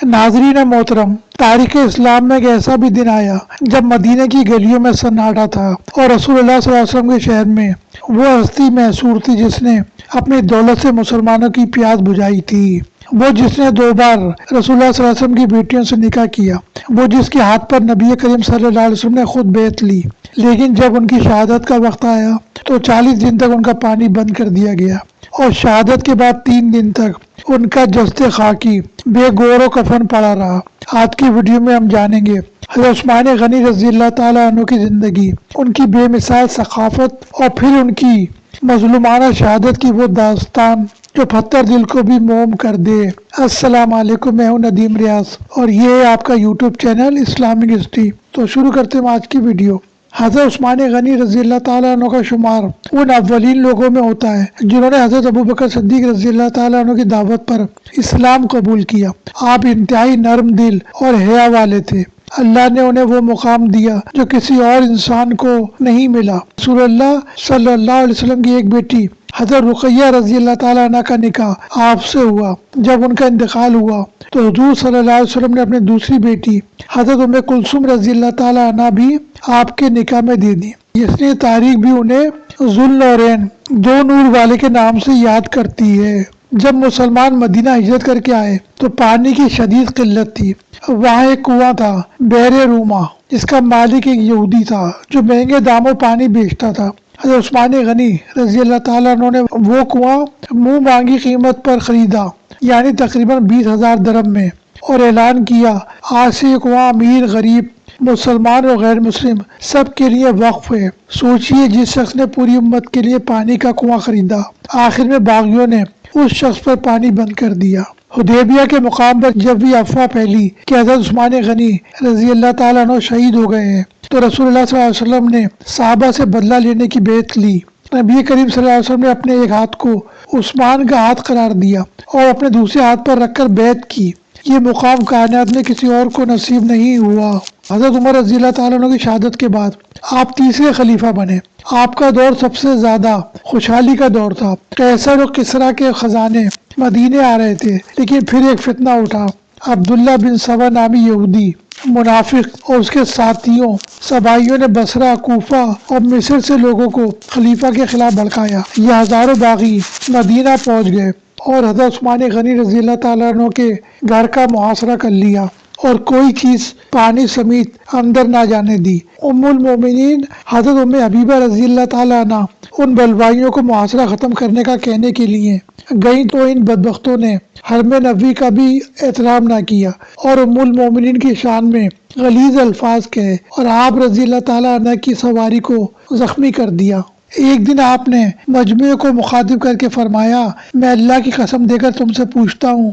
ناظرین محترم، تاریخ اسلام میں ایک ایسا بھی دن آیا جب مدینہ کی گلیوں میں سناٹا تھا اور رسول اللہ صلی اللہ علیہ وسلم کے شہر میں وہ ہستی محصور تھی جس نے اپنی دولت سے مسلمانوں کی پیاس بجھائی تھی، وہ جس نے 2 بار رسول اللہ صلی اللہ علیہ وسلم کی بیٹیوں سے نکاح کیا، وہ جس کے ہاتھ پر نبی کریم صلی اللہ علیہ وسلم نے خود بیعت لی، لیکن جب ان کی شہادت کا وقت آیا تو 40 دن تک ان کا پانی بند کر دیا گیا اور شہادت کے بعد 3 دن تک ان کا جسد خاکی بے گور و کفن پڑا رہا۔ آج کی ویڈیو میں ہم جانیں گے حضرت عثمان غنی رضی اللہ تعالیٰ عنہ کی زندگی، ان کی بے مثال ثقافت اور پھر ان کی مظلومانہ شہادت کی وہ داستان جو پتھر دل کو بھی موم کر دے۔ السلام علیکم، میں ہوں ندیم ریاض اور یہ ہے آپ کا یوٹیوب چینل اسلامک ہسٹری۔ تو شروع کرتے ہیں آج کی ویڈیو۔ حضرت عثمان غنی رضی اللہ تعالیٰ عنہ کا شمار ان اولین لوگوں میں ہوتا ہے جنہوں نے حضرت ابوبکر صدیق رضی اللہ تعالیٰ عنہ کی دعوت پر اسلام قبول کیا۔ آپ انتہائی نرم دل اور حیا والے تھے۔ اللہ نے انہیں وہ مقام دیا جو کسی اور انسان کو نہیں ملا۔ رسول اللہ صلی اللہ علیہ وسلم کی ایک بیٹی حضرت رقیہ رضی اللہ تعالیٰ عنہ کا نکاح آپ سے ہوا۔ جب ان کا انتقال ہوا تو حضور صلی اللہ علیہ وسلم نے اپنی دوسری بیٹی حضرت ام کلثوم رضی اللہ تعالیٰ عنہ بھی آپ کے نکاح میں دے دی۔ اس لیے تاریخ بھی انہیں ذوالنورین، 2 نور والے کے نام سے یاد کرتی ہے۔ جب مسلمان مدینہ ہجرت کر کے آئے تو پانی کی شدید قلت تھی۔ وہاں ایک کنواں تھا بئر روما، جس کا مالک ایک یہودی تھا جو مہنگے داموں پانی بیچتا تھا۔ حضرت عثمان غنی رضی اللہ تعالیٰ عنہ نے وہ کنواں منہ مانگی قیمت پر خریدا، یعنی تقریباً 20,000 درہم میں، اور اعلان کیا آج سے یہ کنواں امیر غریب مسلمان اور غیر مسلم سب کے لیے وقف ہے۔ سوچئے جس شخص نے پوری امت کے لیے پانی کا کنواں خریدا، آخر میں باغیوں نے اس شخص پر پانی بند کر دیا۔ حدیبیہ کے مقام پر جب بھی افواہ پھیلی کہ حضرت عثمان غنی رضی اللہ تعالیٰ عنہ شہید ہو گئے ہیں تو رسول اللہ صلی اللہ علیہ وسلم نے صحابہ سے بدلہ لینے کی بیعت لی۔ نبی کریم صلی اللہ علیہ وسلم نے اپنے ایک ہاتھ کو عثمان کا ہاتھ قرار دیا اور اپنے دوسرے ہاتھ پر رکھ کر بیعت کی۔ یہ مقام کائنات میں کسی اور کو نصیب نہیں ہوا۔ حضرت عمر رضی اللہ تعالیٰ عنہ کی شہادت کے بعد آپ تیسرے خلیفہ بنے۔ آپ کا دور سب سے زیادہ خوشحالی کا دور تھا۔ قیصر و کسریٰ کے خزانے مدینے آ رہے تھے، لیکن پھر ایک فتنہ اٹھا۔ عبداللہ بن سبا نامی یہودی منافق اور اس کے ساتھیوں سبائیوں نے بصرہ، کوفہ اور مصر سے لوگوں کو خلیفہ کے خلاف بھڑکایا۔ یہ ہزاروں باغی مدینہ پہنچ گئے اور حضرت عثمان غنی رضی اللہ تعالیٰ عنہ کے گھر کا محاصرہ کر لیا اور کوئی چیز پانی سمیت اندر نہ جانے دی۔ ام المومنین حضرت ام حبیبہ رضی اللہ تعالیٰ عنہ ان بلوائیوں کو محاصرہ ختم کرنے کا کہنے کے لیے گئیں تو ان بدبختوں نے حرم نبوی کا بھی احترام نہ کیا اور ام المومنین کی شان میں غلیظ الفاظ کہے اور آپ رضی اللہ تعالیٰ عنہ کی سواری کو زخمی کر دیا۔ ایک دن آپ نے مجموعے کو مخاطب کر کے فرمایا، میں اللہ کی قسم دے کر تم سے پوچھتا ہوں،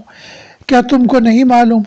کیا تم کو نہیں معلوم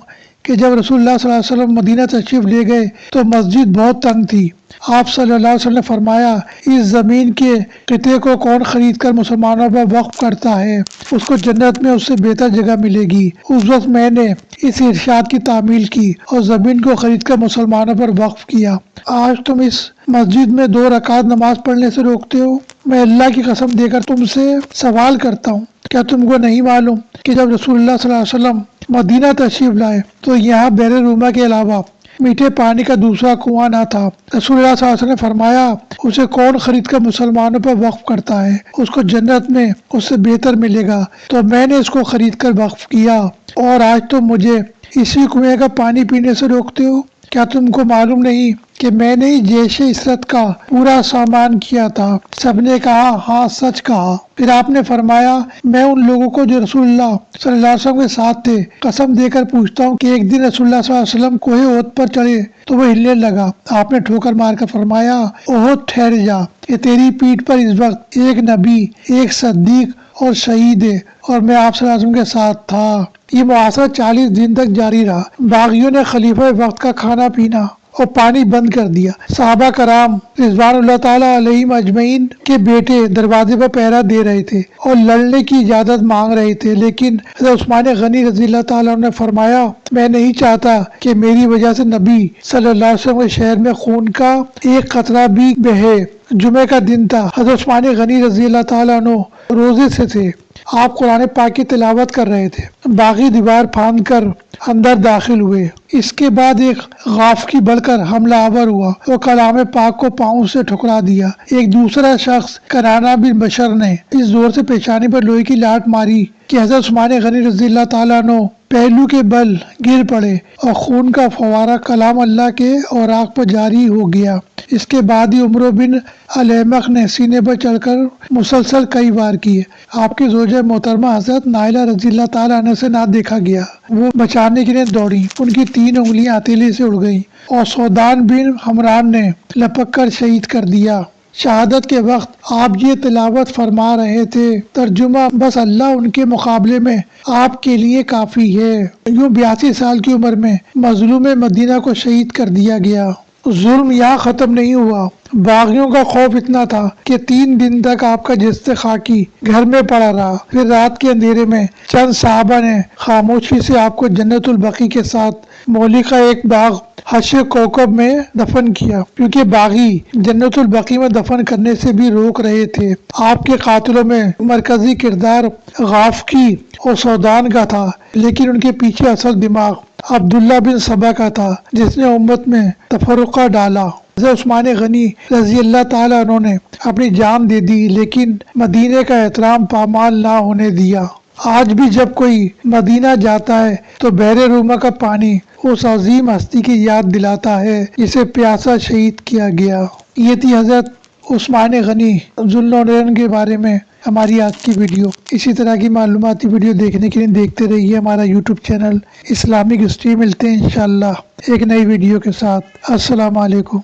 کہ جب رسول اللہ صلی اللہ علیہ وسلم مدینہ تشریف لے گئے تو مسجد بہت تنگ تھی؟ آپ صلی اللہ علیہ وسلم نے فرمایا، اس زمین کے قطعے کو کون خرید کر مسلمانوں پر وقف کرتا ہے اس کو جنت میں اس سے بہتر جگہ ملے گی۔ اس وقت میں نے اس ارشاد کی تعمیل کی اور زمین کو خرید کر مسلمانوں پر وقف کیا۔ آج تم اس مسجد میں 2 رکعت نماز پڑھنے سے روکتے ہو۔ میں اللہ کی قسم دے کر تم سے سوال کرتا ہوں، کیا تم کو نہیں معلوم کہ جب رسول اللہ صلی اللہ علیہ وسلم مدینہ تشریف لائے تو یہاں بئر روما کے علاوہ میٹھے پانی کا دوسرا کنواں نہ تھا؟ رسول اللہ صلی اللہ علیہ وسلم نے فرمایا، اسے کون خرید کر مسلمانوں پر وقف کرتا ہے اس کو جنت میں اس سے بہتر ملے گا، تو میں نے اس کو خرید کر وقف کیا اور آج تم مجھے اسی کنویں کا پانی پینے سے روکتے ہو۔ کیا تم کو معلوم نہیں کہ میں نے جیش عسرت کا پورا سامان کیا تھا؟ سب نے کہا ہاں، سچ کہا۔ پھر آپ نے فرمایا، میں ان لوگوں کو جو رسول اللہ صلی اللہ علیہ وسلم کے ساتھ تھے قسم دے کر پوچھتا ہوں کہ ایک دن رسول اللہ صلی اللہ علیہ وسلم کوہ احد پر چڑھے تو وہ ہلنے لگا۔ آپ نے ٹھوکر مار کر فرمایا، احد ٹھہر جا، کہ تیری پیٹھ پر اس وقت ایک نبی، ایک صدیق اور شہید ہے، اور میں آپ صلی اللہ علیہ وسلم کے ساتھ تھا۔ یہ محاصرہ 40 دن تک جاری رہا۔ باغیوں نے خلیفہ وقت کا کھانا پینا اور پانی بند کر دیا۔ صحابہ کرام رضوان اللہ تعالیٰ علیہم اجمعین کے بیٹے دروازے پر پہرا دے رہے تھے اور لڑنے کی اجازت مانگ رہے تھے، لیکن حضرت عثمان غنی رضی اللہ تعالیٰ عنہ نے فرمایا، میں نہیں چاہتا کہ میری وجہ سے نبی صلی اللہ علیہ وسلم کے شہر میں خون کا ایک قطرہ بھی بہے۔ جمعے کا دن تھا۔ حضرت عثمان غنی رضی اللہ تعالیٰ عنہ روزے سے تھے۔ آپ قرآن پاک کی تلاوت کر رہے تھے، باغی دیوار پھاند کر اندر داخل ہوئے۔ اس کے بعد ایک غافقی بڑھ کر حملہ آور ہوا اور کلام پاک کو پاؤں سے ٹھکرا دیا۔ ایک دوسرا شخص کنانہ بن بشر نے اس زور سے پیشانی پر لوہے کی لاٹ ماری کہ حضرت عثمان غنی رضی اللہ تعالیٰ عنہ پہلو کے بل گر پڑے اور خون کا فوارہ کلام اللہ کے اوراق پر جاری ہو گیا۔ اس کے بعد ہی عمرو بن الاحمق نے سینے پر چڑھ کر مسلسل کئی وار کیے۔ آپ کی زوجہ محترمہ حضرت نائلہ رضی اللہ تعالیٰ عنہ سے نہ دیکھا گیا، وہ بچانے کے لیے دوڑی، ان کی 3 انگلیاں ہتھیلی سے اڑ گئیں اور سودان بن حمران نے لپک کر شہید کر دیا۔ شہادت کے وقت آپ یہ تلاوت فرما رہے تھے، ترجمہ بس اللہ ان کے مقابلے میں آپ کے لیے کافی ہے۔ یوں 82 سال کی عمر میں مظلوم مدینہ کو شہید کر دیا گیا۔ ظلم یہاں ختم نہیں ہوا، باغیوں کا خوف اتنا تھا کہ 3 دن تک آپ کا جسد خاکی گھر میں پڑا رہا۔ پھر رات کے اندھیرے میں چند صحابہ نے خاموشی سے آپ کو جنت البقیع کے ساتھ مولی کا ایک باغ حشر کوکب میں دفن کیا، کیونکہ باغی جنت البقیع میں دفن کرنے سے بھی روک رہے تھے۔ آپ کے قاتلوں میں مرکزی کردار غافقی اور سودان کا تھا، لیکن ان کے پیچھے اصل دماغ عبداللہ بن سبا کا تھا، جس نے امت میں تفرقہ ڈالا۔ حضرت عثمان غنی رضی اللہ تعالیٰ عنہ نے اپنی جان دے دی، لیکن مدینے کا احترام پامال نہ ہونے دیا۔ آج بھی جب کوئی مدینہ جاتا ہے تو بحر روما کا پانی اس عظیم ہستی کی یاد دلاتا ہے جسے پیاسا شہید کیا گیا۔ یہ تھی حضرت عثمان غنی ذوالنورین کے بارے میں ہماری آج کی ویڈیو۔ اسی طرح کی معلوماتی ویڈیو دیکھنے کے لیے دیکھتے رہیے ہمارا یوٹیوب چینل اسلامک ہسٹری۔ ملتے ہیں انشاءاللہ ایک نئی ویڈیو کے ساتھ۔ السلام علیکم۔